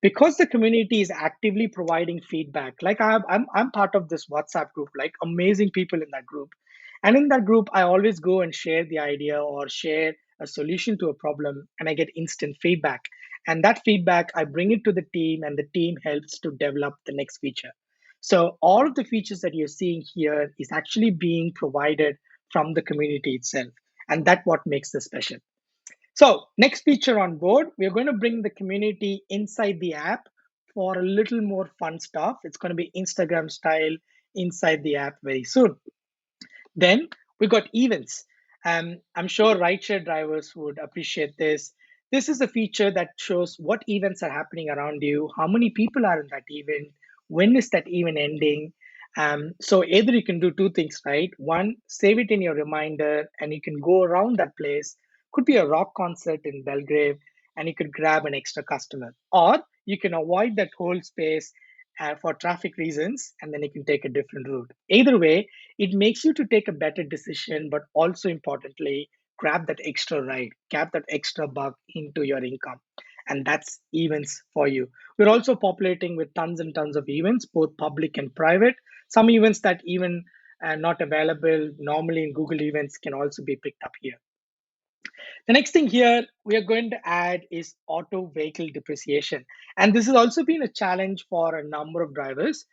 S1: Because the community is actively providing feedback, like I'm part of this WhatsApp group, like amazing people in that group. And in that group, I always go and share the idea or share a solution to a problem, and I get instant feedback. And that feedback, I bring it to the team, and the team helps to develop the next feature. So all of the features that you're seeing here is actually being provided from the community itself. And that's what makes this special. So next feature on board, we're going to bring the community inside the app for a little more fun stuff. It's going to be Instagram style inside the app very soon. Then we got events. I'm sure rideshare drivers would appreciate this. This is a feature that shows what events are happening around you, how many people are in that event, when is that event ending. So either you can do two things, right? One, save it in your reminder and you can go around that place. Could be a rock concert in Belgrave and you could grab an extra customer. Or you can avoid that whole space for traffic reasons and then you can take a different route. Either way, it makes you to take a better decision, but also importantly, grab that extra ride, grab that extra buck into your income. And that's events for you. We're also populating with tons and tons of events, both public and private. Some events that even not available normally in Google Events can also be picked up here. The next thing here we are going to add is auto vehicle depreciation. And this has also been a challenge for a number of drivers.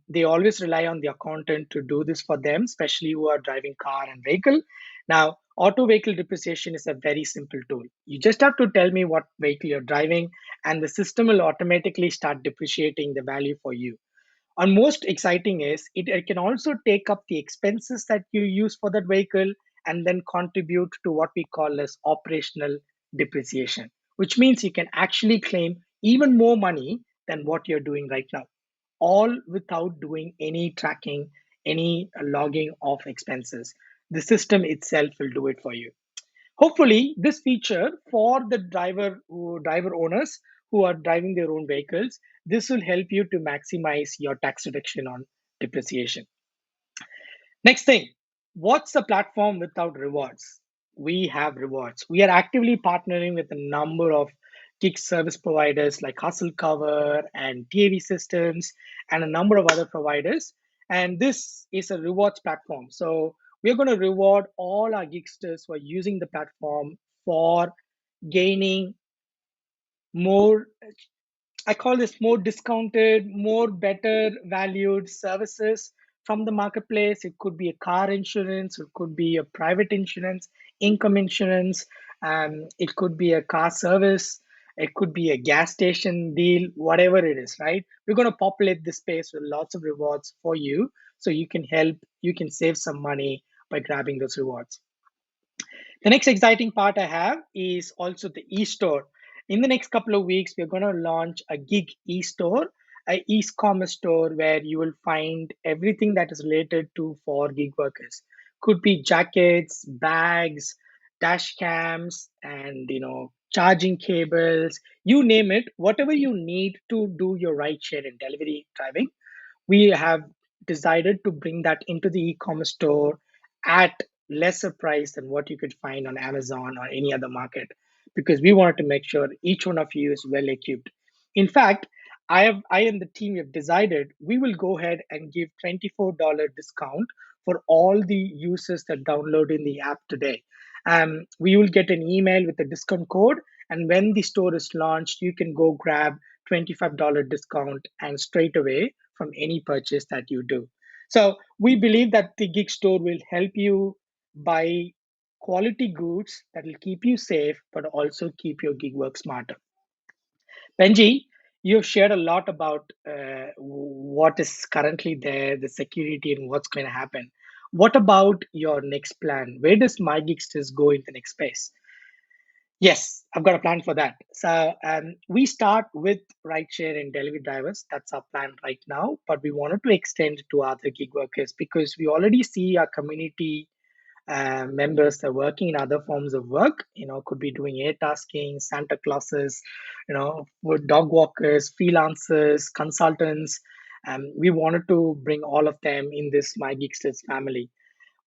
S1: They always rely on the accountant to do this for them, especially who are driving car and vehicle. Now, auto vehicle depreciation is a very simple tool. You just have to tell me what vehicle you're driving, and the system will automatically start depreciating the value for you. And most exciting is it can also take up the expenses that you use for that vehicle and then contribute to what we call as operational depreciation, which means you can actually claim even more money than what you're doing right now, all without doing any tracking, any logging of expenses. The system itself will do it for you. Hopefully, this feature for the driver owners who are driving their own vehicles, this will help you to maximize your tax reduction on depreciation. Next thing, what's a platform without rewards? We have rewards. We are actively partnering with a number of gig service providers like Hustle Cover and TAV Systems and a number of other providers. And this is a rewards platform. So we're going to reward all our gigsters who are using the platform for gaining more, I call this more discounted, more better valued services from the marketplace. It could be a car insurance, it could be a private insurance, income insurance, it could be a car service, it could be a gas station deal, whatever it is, right? We're going to populate this space with lots of rewards for you so you can save some money by grabbing those rewards. The next exciting part I have is also the e-store. In the next couple of weeks, we're going to launch a gig e-store, a e-commerce store where you will find everything that is related to for gig workers. Could be jackets, bags, dash cams, and charging cables. You name it, whatever you need to do your ride share and delivery driving, we have decided to bring that into the e-commerce store at lesser price than what you could find on Amazon or any other market because we wanted to make sure each one of you is well equipped. In fact, I and the team have decided we will go ahead and give $24 discount for all the users that download in the app today. We will get an email with a discount code, and when the store is launched, you can go grab $25 discount and straight away from any purchase that you do. So we believe that the gig store will help you buy quality goods that will keep you safe, but also keep your gig work smarter. Benji, you've shared a lot about what is currently there, the security, and what's going to happen. What about your next plan? Where does MyGigsters go in the next phase? Yes, I've got a plan for that. So we start with rideshare and delivery drivers. That's our plan right now. But we wanted to extend it to other gig workers because we already see our community members that are working in other forms of work. Could be doing air tasking, Santa Clauses, with dog walkers, freelancers, consultants. We wanted to bring all of them in this MyGigsters family.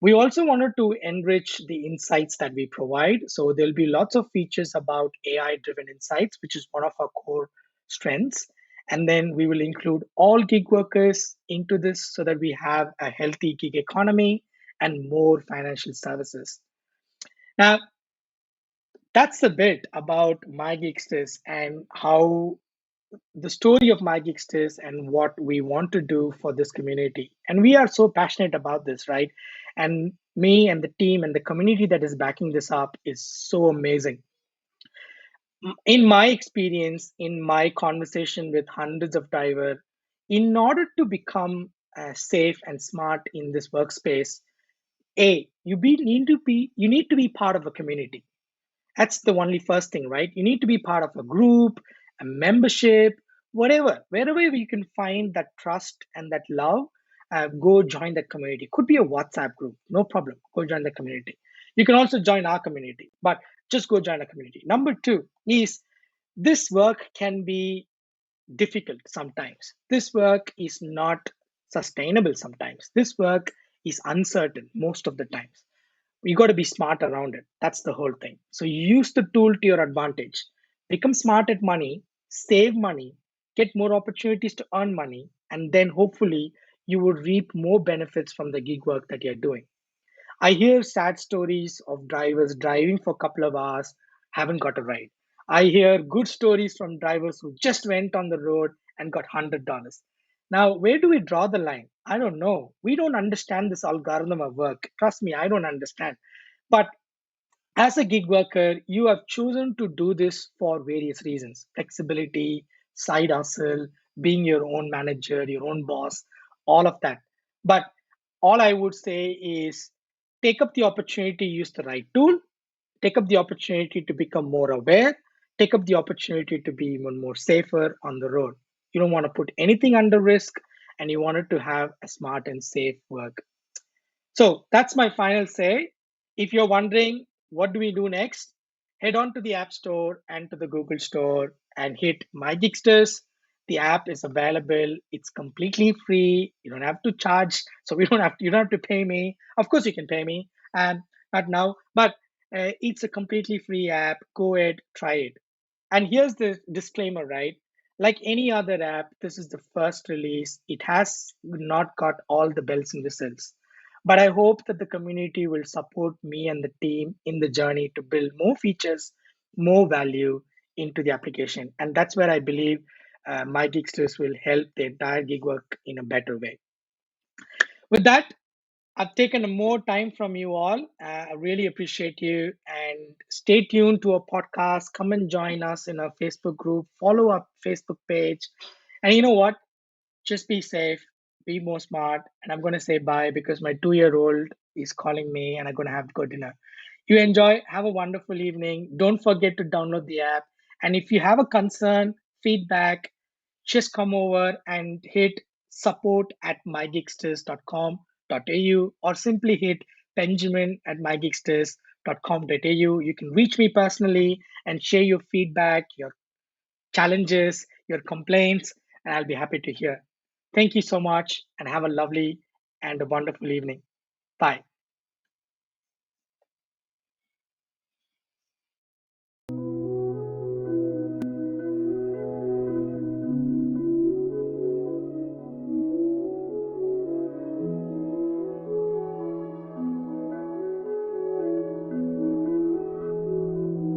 S1: We also wanted to enrich the insights that we provide. So there'll be lots of features about AI driven insights, which is one of our core strengths. And then we will include all gig workers into this so that we have a healthy gig economy and more financial services. Now, that's a bit about MyGigsters and how the story of MyGigsters and what we want to do for this community. And we are so passionate about this, right? And me and the team and the community that is backing this up is so amazing. In my experience, in my conversation with hundreds of drivers, in order to become safe and smart in this workspace, you need to be part of a community. That's the only first thing, right? You need to be part of a group, a membership, whatever, wherever you can find that trust and that love. Go join that community. Could be a WhatsApp group, no problem. Go join the community. You can also join our community, but just go join a community. Number two is this work can be difficult sometimes. This work is not sustainable sometimes. This work is uncertain most of the times. You got to be smart around it. That's the whole thing. So use the tool to your advantage. Become smart at money, save money, get more opportunities to earn money, and then hopefully you will reap more benefits from the gig work that you're doing. I hear sad stories of drivers driving for a couple of hours, haven't got a ride. I hear good stories from drivers who just went on the road and got $100. Now, where do we draw the line? I don't know. We don't understand this algorithm of work. Trust me, I don't understand. But as a gig worker, you have chosen to do this for various reasons: flexibility, side hustle, being your own manager, your own boss, all of that. But all I would say is take up the opportunity, use the right tool, take up the opportunity to become more aware, take up the opportunity to be even more safer on the road. You don't want to put anything under risk, and you want it to have a smart and safe work. So that's my final say. If you're wondering what do we do next, head on to the App Store and to the Google Store and hit MyGigsters. The app is available. It's completely free. You don't have to charge. So you don't have to pay me. Of course you can pay me. Not now, but it's a completely free app. Go ahead, try it. And here's the disclaimer, right? Like any other app, this is the first release. It has not got all the bells and whistles. But I hope that the community will support me and the team in the journey to build more features, more value into the application. And that's where I believe MyGigsters will help the entire gig work in a better way. With that, I've taken more time from you all. I really appreciate you, and stay tuned to our podcast. Come and join us in our Facebook group, follow our Facebook page. And you know what? Just be safe, be more smart. And I'm going to say bye because my 2-year-old is calling me and I'm going to have to go dinner. You enjoy, have a wonderful evening. Don't forget to download the app. And if you have a concern, feedback, just come over and hit support at mygigsters.com.au or simply hit Benjamin at mygigsters.com.au. You can reach me personally and share your feedback, your challenges, your complaints, and I'll be happy to hear. Thank you so much and have a lovely and a wonderful evening. Bye.